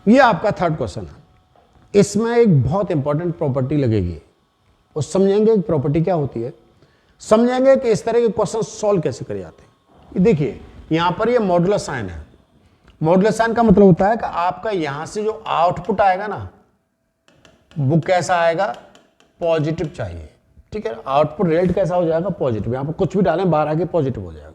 ये आपका third question है। इसमें एक बहुत इंपॉर्टेंट प्रॉपर्टी लगेगी, और समझेंगे कि प्रॉपर्टी क्या होती है, समझेंगे कि इस तरह के क्वेश्चन सॉल्व कैसे करे जाते हैं। देखिए यहां पर ये मॉडुलस साइन है। मॉडुलस साइन का मतलब होता है कि आपका यहां से जो आउटपुट आएगा ना वो कैसा आएगा, पॉजिटिव चाहिए। ठीक है, आउटपुट रिजल्ट कैसा हो जाएगा, पॉजिटिव। यहां पर कुछ भी डालें बाहर आके पॉजिटिव हो जाएगा।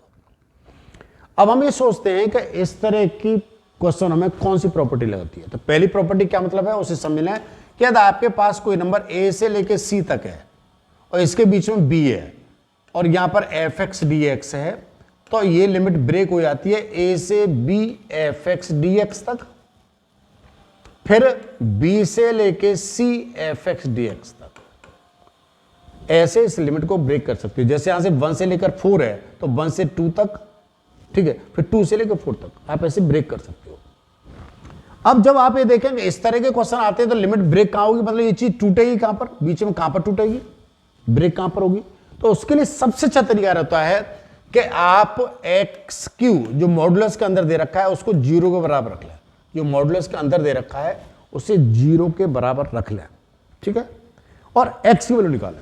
अब हम ये सोचते हैं कि इस तरह की क्वेश्चन में कौन सी प्रॉपर्टी लगती है। तो पहली प्रॉपर्टी क्या मतलब है उसे समझ लें कि यदि आपके पास कोई नंबर ए से लेके सी तक है और इसके बीच में बी है और यहां पर एफ एक्स डी एक्स है, तो ये लिमिट ब्रेक हो जाती है ए से B F X D X तक, फिर बी से लेके C F X D X तक। ऐसे इस लिमिट को ब्रेक कर सकते हो। जैसे यहां से 1 से लेकर 4 है तो 1 से 2 तक, ठीक है, फिर 2 से लेकर 4 तक आप ऐसे ब्रेक कर सकते हो। अब जब आप ये देखेंगे इस तरह के क्वेश्चन आते हैं तो लिमिट ब्रेक कहां होगी, मतलब ये चीज टूटेगी कहां पर, बीच में कहां पर टूटेगी, ब्रेक कहां पर होगी। तो उसके लिए सबसे अच्छा तरीका रहता है कि आप एक्स क्यू जो मॉडुलस के अंदर दे रखा है उसको 0 के बराबर रख लें। जो मॉडुलस के अंदर दे रखा है उसे 0 के बराबर रख लें, ठीक है, और एक्स की वैल्यू निकालें।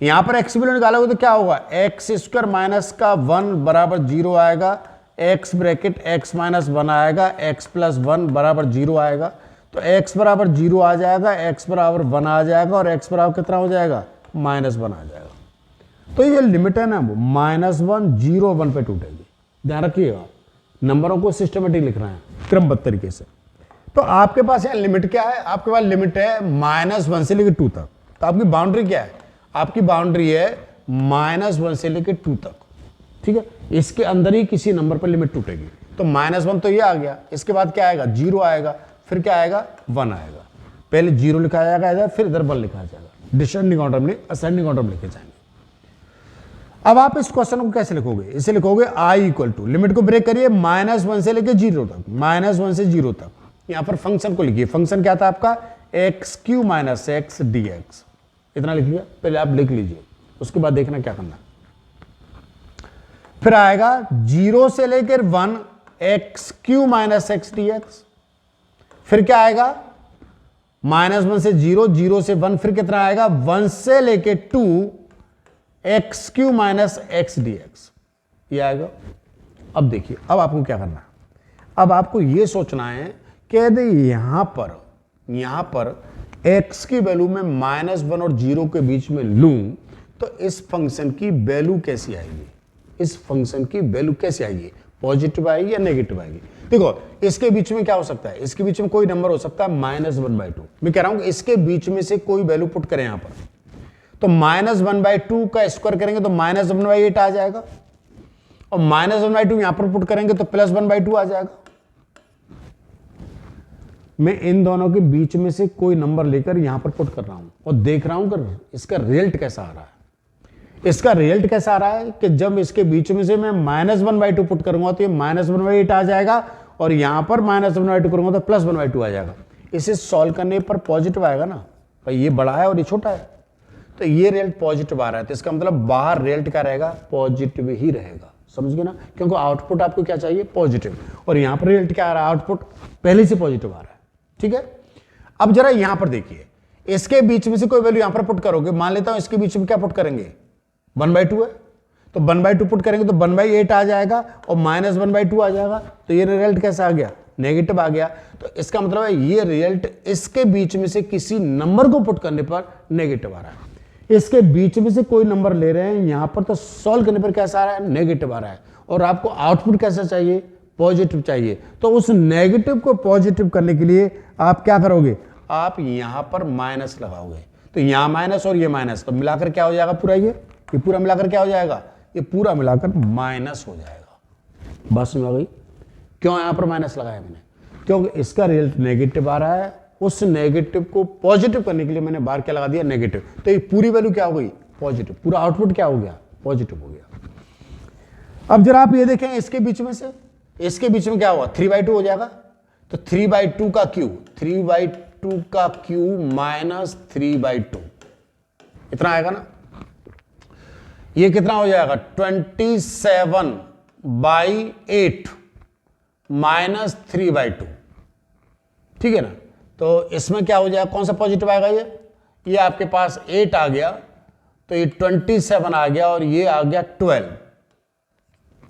यहां पर एक्स की वैल्यू निकालोगे तो क्या होगा, एक्स स्क्वायर माइनस का 1 बराबर 0 आएगा, एक्स ब्रैकेट एक्स माइनस 1 आएगा, एक्स प्लस 1 बराबर 0 आएगा। तो एक्स बराबर 0 आ जाएगा, एक्स बराबर 1 आ जाएगा और एक्स बराबर कितना हो जाएगा, -1 आ जाएगा। तो ये लिमिट है ना वो -1 0 1 पे टूटेगी। ध्यान रखिएगा, नंबरों को सिस्टमेटिक लिख रहे हैं क्रमबद्ध तरीके से। तो आपके पास यहाँ लिमिट क्या है, आपके पास लिमिट है -1 से लेकर 2 तक। तो आपकी बाउंड्री क्या है, आपकी बाउंड्री है -1 से लेकर 2 तक, ठीक है। इसके अंदर ही किसी नंबर पर लिमिट टूटेगी। तो -1 तो ये आ गया, इसके बाद क्या आएगा, 0 आएगा, फिर क्या आएगा, 1 आएगा। पहले 0 लिखा जाएगा इधर, फिर इधर 1 लिखा जाएगा, डिसेंडिंग ऑर्डर में असेंडिंग ऑर्डर में लिखे जाएंगे। अब आप इस क्वेश्चन को कैसे लिखोगे, इसे लिखोगे आई इक्वल टू, लिमिट को ब्रेक करिए -1 से लेकर 0 तक, -1 से 0 तक। यहां पर फंक्शन को लिखिए, फंक्शन क्या था आपका, x Q minus x D x. इतना लिख लिया, पहले आप लिख लीजिए, उसके बाद देखना क्या करना। फिर आएगा 0 से लेकर 1 x Q minus x D x. फिर क्या आएगा, -1 से 0, 0 से 1, फिर कितना आएगा, 1 से लेकर 2 x Q minus x D x, ये आएगा। अब देखिए, अब आपको क्या करना है, अब आपको यह सोचना है कि यदि यहां पर x की वैल्यू में -1 और 0 के बीच में लूं तो इस फंक्शन की वैल्यू कैसी आएगी, इस फंक्शन की वैल्यू कैसे आएगी, पॉजिटिव आएगी या नेगेटिव आएगी। देखो इसके बीच में क्या हो सकता है, इसके बीच में कोई नंबर हो सकता है -1/2। मैं कह रहा हूं इसके बीच में से कोई वैल्यू पुट करें यहां पर, तो -1/2 का स्क्वायर करेंगे तो -1/8 आ जाएगा, और -1/2 यहां पर पुट करेंगे तो +1/2 आ जाएगा। मैं इन दोनों के बीच में से कोई नंबर लेकर यहां पर पुट कर रहा हूं और देख रहा हूं कि इसका रिजल्ट कैसा आ रहा है। इसका रिजल्ट कैसा आ रहा है कि जब इसके बीच में से मैं -1/2 पुट करूंगा तो ये -1/8 आ जाएगा, और यहां पर -1/2 करूंगा तो +1/2 आ जाएगा। इसे सॉल्व करने पर पॉजिटिव आएगा ना, भाई ये बड़ा है और ये छोटा है, तो ये रिजल्ट पॉजिटिव आ रहा है, तो इसका मतलब बाहर रिजल्ट क्या रहेगा, पॉजिटिव ही रहेगा। समझ गए ना, क्योंकि आउटपुट आपको क्या चाहिए, पॉजिटिव, और यहां पर रिजल्ट क्या आ रहा है, आउटपुट पहले से पॉजिटिव आ रहा है, ठीक है। अब जरा यहां पर देखिए, इसके बीच में से कोई वैल्यू यहां पर पुट करोगे, मान लेता हूं इसके बीच में क्या पुट करेंगे, 1/2 है, तो 1/2 पुट करेंगे तो 1/8 आ जाएगा और -1/2 आ जाएगा। तो ये रिजल्ट कैसा आ गया, नेगेटिव आ गया। तो इसका मतलब है ये रिजल्ट इसके बीच में से किसी नंबर को पुट करने पर नेगेटिव आ रहा है। इसके बीच में से कोई नंबर ले रहे हैं यहां पर, तो सॉल्व करने पर कैसा आ रहा है, नेगेटिव आ रहा है, और आपको आउटपुट कैसा चाहिए, पॉजिटिव चाहिए। तो उस नेगेटिव को पॉजिटिव करने के लिए आप क्या करोगे, आप यहां पर माइनस लगाओगे। तो यहां माइनस और ये माइनस, तो मिलाकर क्या हो जाएगा, पूरा ये पूरा मिलाकर क्या हो जाएगा, ये पूरा मिलाकर माइनस हो जाएगा। बस में आ गई। क्यों यहां पर माइनस लगाया मैंने, क्योंकि इसका रिजल्ट नेगेटिव आ रहा है, उस नेगेटिव को पॉजिटिव करने के लिए मैंने बाहर क्या लगा दिया, नेगेटिव। तो ये पूरी वैल्यू क्या हो गई, पॉजिटिव, पूरा आउटपुट क्या हो गया, पॉजिटिव हो गया। अब जरा आप ये देखें, इसके बीच में से, इसके बीच में क्या हुआ, 3/2 हो जाएगा। तो 3/2 का क्यू, 3/2 का क्यू -3/2 इतना आएगा ना। ये कितना हो जाएगा, 27/8 -3/2। ठीक है ना। तो इसमें क्या हो जाएगा, कौन सा पॉजिटिव आएगा, ये आपके पास 8 आ गया, तो ये 27 आ गया और ये आ गया 12,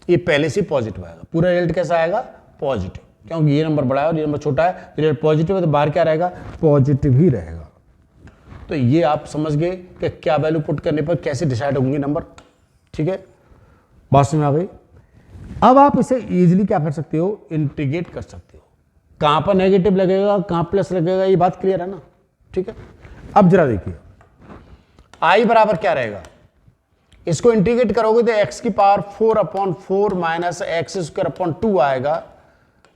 ये पहले से पॉजिटिव आएगा। पूरा रिजल्ट कैसा आएगा, पॉजिटिव, क्योंकि ये नंबर बड़ा है और ये नंबर छोटा है, तो रिजल्ट पॉजिटिव है, तो बाहर क्या रहेगा, पॉजिटिव ही रहेगा। तो ये आप समझ गए कि क्या वैल्यू पुट करने पर कैसे डिसाइड होंगे नंबर, ठीक है, बात समझ आ गई। अब आप इसे इजीली क्या कर सकते हो, इंटीग्रेट कर सकते हो, कहां पर नेगेटिव लगेगा कहां प्लस लगेगा, ये बात क्लियर है ना, ठीक है। अब जरा देखिए आई बराबर क्या रहेगा, इसको इंटीग्रेट करोगे तो x की power 4/4 minus x square upon 2 आएगा।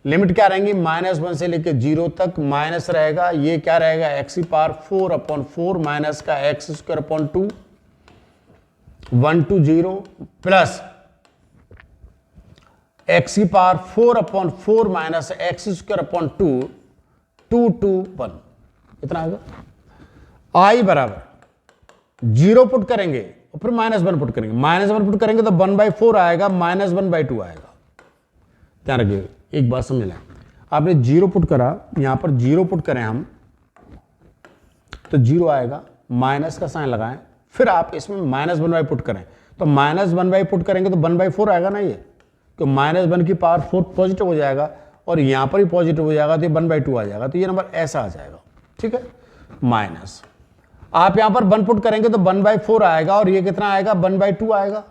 लिमिट क्या रहेंगी, -1 से लेकर 0 तक, माइनस रहेगा, ये क्या रहेगा, x की पावर 4/4 माइनस का x square upon 2, 1 to 0 plus x की power 4/4 minus x square upon 2, 2 to 1, इतना आएगा। आई बराबर 0 पुट करेंगे और फिर -1 पुट करेंगे, -1 पुट करेंगे तो 1/4 आएगा, -1/2 आएगा। ध्यान रखिए, एक बात समझ लें, आपने 0 पुट करा, यहां पर 0 पुट करें हम तो 0 आएगा, माइनस का साइन लगाएं, फिर आप इसमें -1/, पुट करें तो -1/, पुट करेंगे तो 1/4 आएगा ना, ये तो -1 की पावर 4 पॉजिटिव हो जाएगा और यहां पर ही पॉजिटिव हो जाएगा, तो 1/2 आ जाएगा, तो ये नंबर ऐसा आ जाएगा, ठीक है। माइनस आप यहां पर 1 पुट करेंगे तो 1/4 आएगा और ये कितना आएगा, 1/2 आएगा,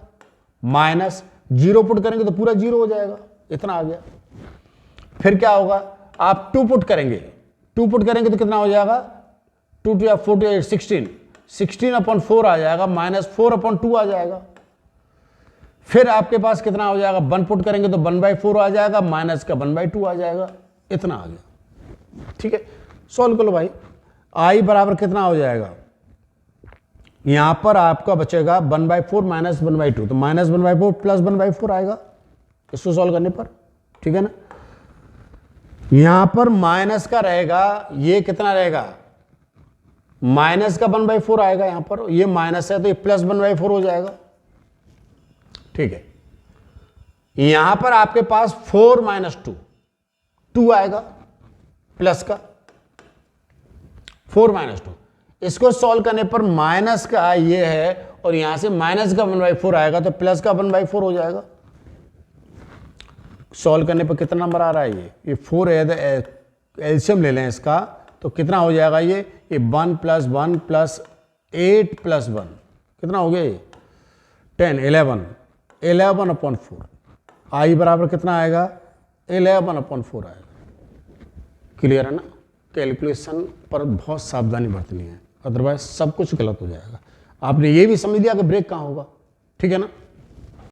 माइनस 0 पुट करेंगे तो पूरा 0 हो जाएगा, इतना आ गया। फिर क्या होगा, आप 2 पुट करेंगे, 2 पुट करेंगे तो कितना हो जाएगा, 2 2 4 2 8 16, 16/4 आ जाएगा, -4/2 आ जाएगा। फिर आपके पास कितना हो जाएगा, 1 पुट करेंगे तो 1/4 आ जाएगा, माइनस का 1/2 आ जाएगा, इतना आ गया, ठीक है। सॉल्व कर लो भाई, आई बराबर कितना हो जाएगा, यहां पर आपका बचेगा 1/4 माइनस 1/2, तो -1/4 प्लस 1/4 आएगा इसको सॉल्व करने पर, ठीक है ना। यहां पर माइनस का रहेगा, ये कितना रहेगा, माइनस का 1/4 आएगा, यहां पर ये माइनस है तो ये प्लस 1/4 हो जाएगा, ठीक है। यहां पर आपके पास 4 - 2, 2 आएगा प्लस का 4 - 2, इसको सॉल्व करने पर माइनस का ये है और यहां से माइनस का 1/4 आएगा तो प्लस का 1/4 हो जाएगा। सॉल्व करने पर कितना नंबर आ रहा है, ये 4 है, एलसीएम ले लें इसका तो कितना हो जाएगा, ये 1 + 1 + 8 + 1 कितना हो गया, ये 10 11/4। आई बराबर कितना आएगा, 11/4 आएगा। क्लियर है ना। कैलकुलेशन पर बहुत सावधानी बरतनी है, अदरवाइज सब कुछ गलत हो जाएगा। आपने ये भी समझ लिया कि ब्रेक कहाँ होगा, ठीक है ना।